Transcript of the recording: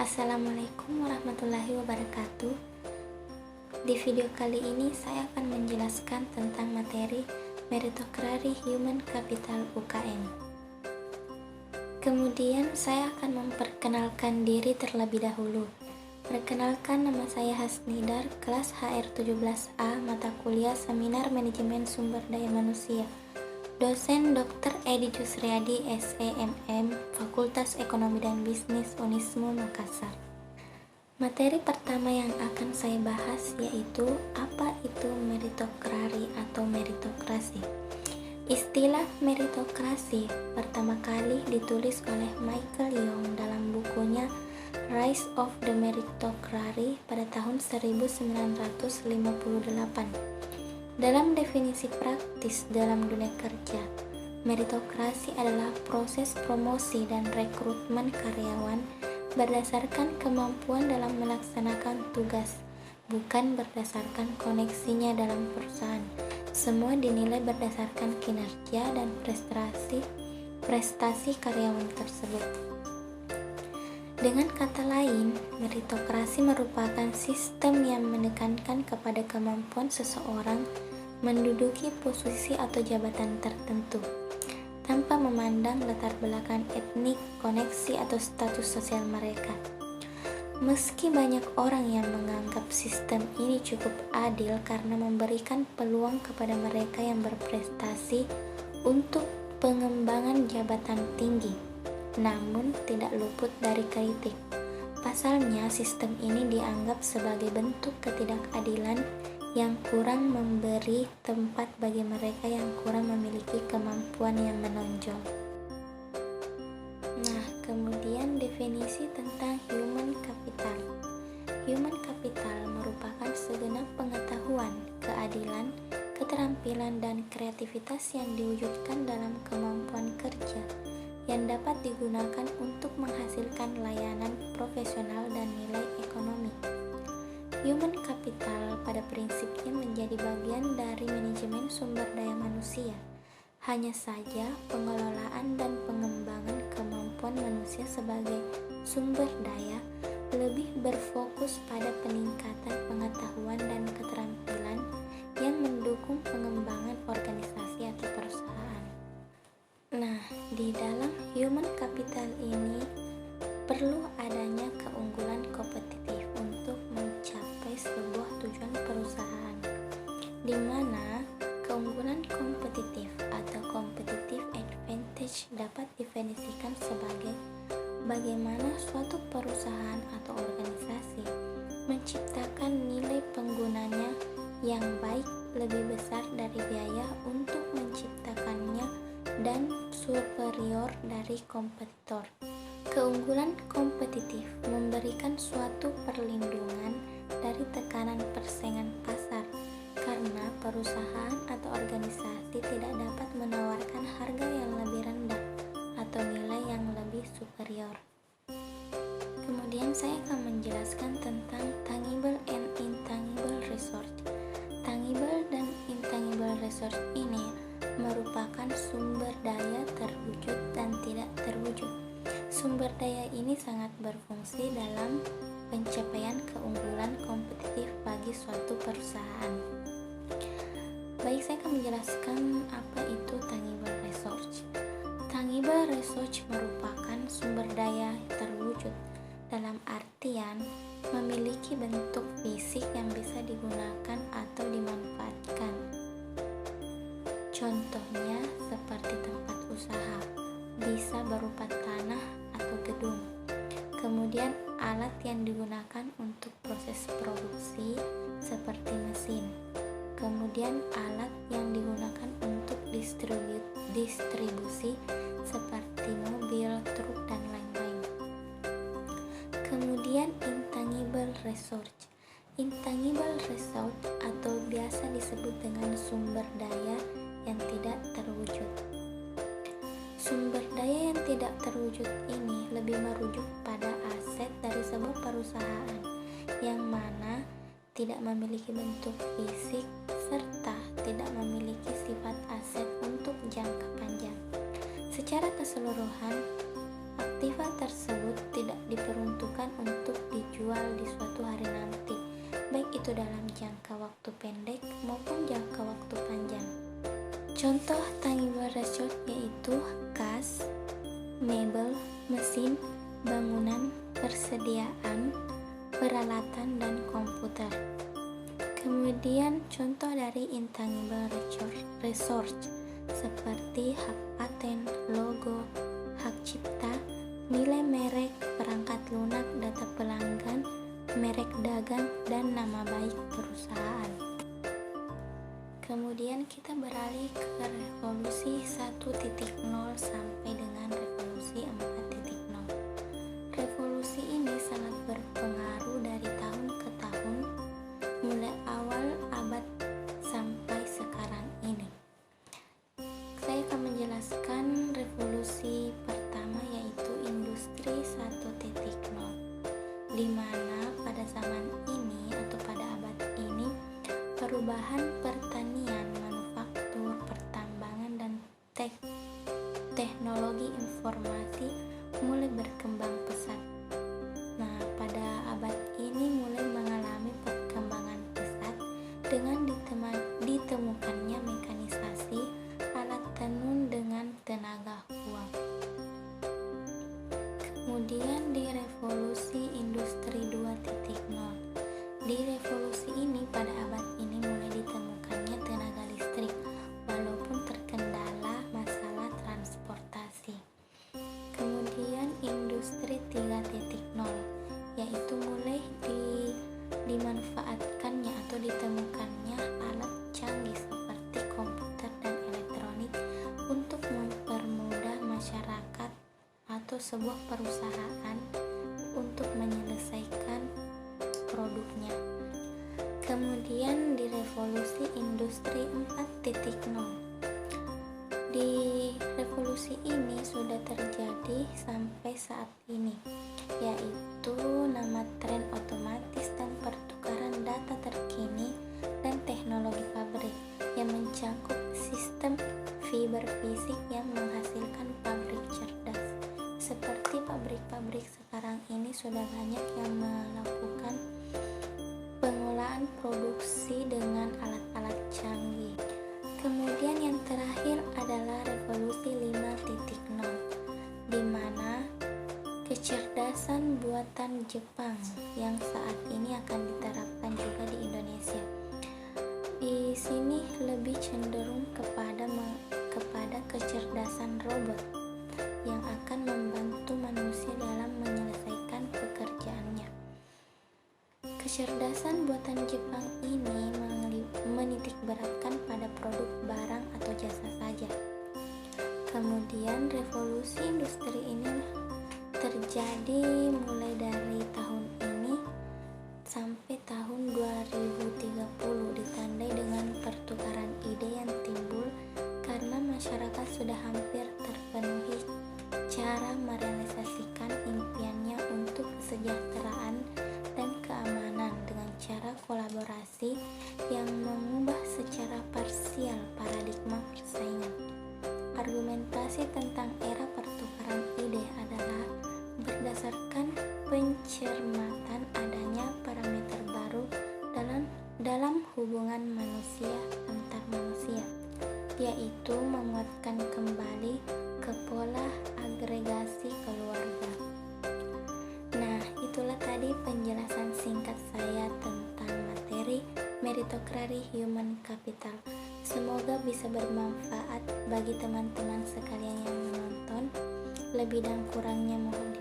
Assalamualaikum warahmatullahi wabarakatuh. Di video kali ini saya akan menjelaskan tentang materi Meritocracy Human Capital UKM. Kemudian saya akan memperkenalkan diri terlebih dahulu. Perkenalkan, nama saya Hasnidar, kelas HR17A, mata kuliah Seminar Manajemen Sumber Daya Manusia. Dosen Dr. Edi Jusriadi, SEMM, Fakultas Ekonomi dan Bisnis Unismu Makassar. Materi pertama yang akan saya bahas yaitu apa itu meritokrasi atau meritokrasi. Istilah meritokrasi pertama kali ditulis oleh Michael Young dalam bukunya Rise of the Meritocracy pada tahun 1958. Dalam definisi praktis dalam dunia kerja, meritokrasi adalah proses promosi dan rekrutmen karyawan berdasarkan kemampuan dalam melaksanakan tugas, bukan berdasarkan koneksinya dalam perusahaan. Semua dinilai berdasarkan kinerja dan prestasi karyawan tersebut. Dengan kata lain, meritokrasi merupakan sistem yang menekankan kepada kemampuan seseorang menduduki posisi atau jabatan tertentu, tanpa memandang latar belakang etnik, koneksi, atau status sosial mereka. Meski banyak orang yang menganggap sistem ini cukup adil karena memberikan peluang kepada mereka yang berprestasi untuk pengembangan jabatan tinggi, namun tidak luput dari kritik. Pasalnya, sistem ini dianggap sebagai bentuk ketidakadilan yang kurang memberi tempat bagi mereka yang kurang memiliki kemampuan yang menonjol. Nah, kemudian definisi tentang human capital. Human capital merupakan segenap pengetahuan, keadilan, keterampilan, dan kreativitas yang diwujudkan dalam kemampuan kerja yang dapat digunakan untuk menghasilkan layanan profesional dan nilai ekonomi. Human capital pada prinsipnya menjadi bagian dari manajemen sumber daya manusia. Hanya saja pengelolaan dan pengembangan kemampuan manusia sebagai sumber daya lebih berfokus pada peningkatan pengetahuan dan keterampilan yang mendukung pengembangan organisasi atau perusahaan. Nah, di dalam human capital ini perlu adanya keunggulan kompetitif untuk mencapai sebuah tujuan perusahaan, di mana keunggulan kompetitif atau competitive advantage dapat definisikan sebagai bagaimana suatu perusahaan atau organisasi menciptakan nilai penggunanya yang baik lebih besar dari biaya untuk menciptakannya dan superior dari kompetitor. Keunggulan kompetitif memberikan suatu perlindungan dari tekanan persaingan pasar karena perusahaan atau organisasi tidak dapat menawarkan harga yang lebih rendah atau nilai yang lebih superior. Kemudian saya akan menjelaskan tentang tangible and intangible resource. Tangible dan intangible resource ini merupakan sumber daya terwujud dan tidak terwujud. Sumber daya ini sangat berfungsi dalam pencapaian keunggulan kompetitif bagi suatu perusahaan. Baik, saya akan menjelaskan apa itu tangible resource. Tangible resource merupakan sumber daya terwujud dalam artian memiliki bentuk fisik yang bisa digunakan atau dimanfaatkan. Contohnya seperti tempat usaha, bisa berupa tanah atau gedung. Kemudian alat yang digunakan untuk proses produksi seperti mesin. Kemudian alat yang digunakan untuk distribusi seperti mobil, truk, dan lain-lain. Kemudian intangible resource. Intangible resource atau biasa disebut dengan sumber daya yang tidak terwujud. Sumber daya yang tidak terwujud ini lebih merujuk pada aset dari sebuah perusahaan yang mana tidak memiliki bentuk fisik serta tidak memiliki sifat aset untuk jangka panjang. Secara keseluruhan, Artefak tersebut tidak diperuntukkan untuk dijual di suatu hari nanti, baik itu dalam jangka waktu pendek maupun jangka waktu panjang. Contoh tangible resource yaitu kas, mebel, mesin, bangunan, persediaan, peralatan, dan komputer. Kemudian contoh dari intangible resource seperti hak paten, logo, hak cipta, nilai merek, perangkat lunak, data pelanggan, merek dagang, dan nama baik perusahaan. Kemudian kita beralih ke revolusi 1.0 sampai dengan revolusi 4.0. Revolusi ini sangat berpengaruh dari tahun ke tahun, mulai awal abad sampai sekarang ini. Saya akan menjelaskan revolusi pertama yaitu industri 1.0, di mana pada zaman ini atau pada abad ini perubahan pertanian, manufaktur, pertambangan, dan teknologi informasi mulai berkembang pesat. Nah, pada abad ini mulai mengalami perkembangan pesat dengan ditemukannya mekanisasi, alat tenun dengan tenaga uap. Kemudian di revolusi industri 2.0. Di revolusi ini pada abad ini mulai ditemukannya tenaga listrik walaupun terkendala masalah transportasi. Kemudian industri 3.0 yaitu mulai dimanfaatkannya atau ditemukannya alat canggih seperti komputer dan elektronik untuk mempermudah masyarakat atau sebuah perusahaan untuk menyelesaikan produknya. Kemudian di revolusi industri 4.0. Di revolusi ini sudah terjadi sampai saat ini, yaitu nama tren otomatis dan pertukaran data terkini dan teknologi pabrik yang mencakup sistem fiber fisik yang menghasilkan pabrik cerdas. Seperti pabrik-pabrik sekarang ini sudah banyak yang melakukan pengolahan produksi dengan alat-alat canggih. Kemudian yang terakhir adalah revolusi 5.0, di mana kecerdasan buatan Jepang yang saat ini akan diterapkan juga di Indonesia. Di sini lebih cenderung kepada kecerdasan robot yang akan membantu manusia dalam menyelesaikan pekerjaannya. Kecerdasan buatan Jepang ini menitikberatkan pada produk barang atau jasa saja. Kemudian revolusi industri ini terjadi mulai dari tahun ini sampai tahun 2030, ditandai dengan pertukaran ide yang timbul karena masyarakat sudah hampir terpenuhi cara merealisasikan impiannya untuk kesejahteraan dan keamanan dengan cara kolaborasi yang mengubah secara parsial paradigma persaingan. Argumentasi tentang era pertukaran ide adalah berdasarkan pencermatan adanya parameter baru dalam hubungan manusia antar manusia, yaitu menguatkan kembali ke pola agregasi keluarga. Nah, itulah tadi penjelasan singkat saya tentang materi meritokrasi human capital. Semoga bisa bermanfaat bagi teman-teman sekalian yang menonton. Lebih dan kurangnya mohon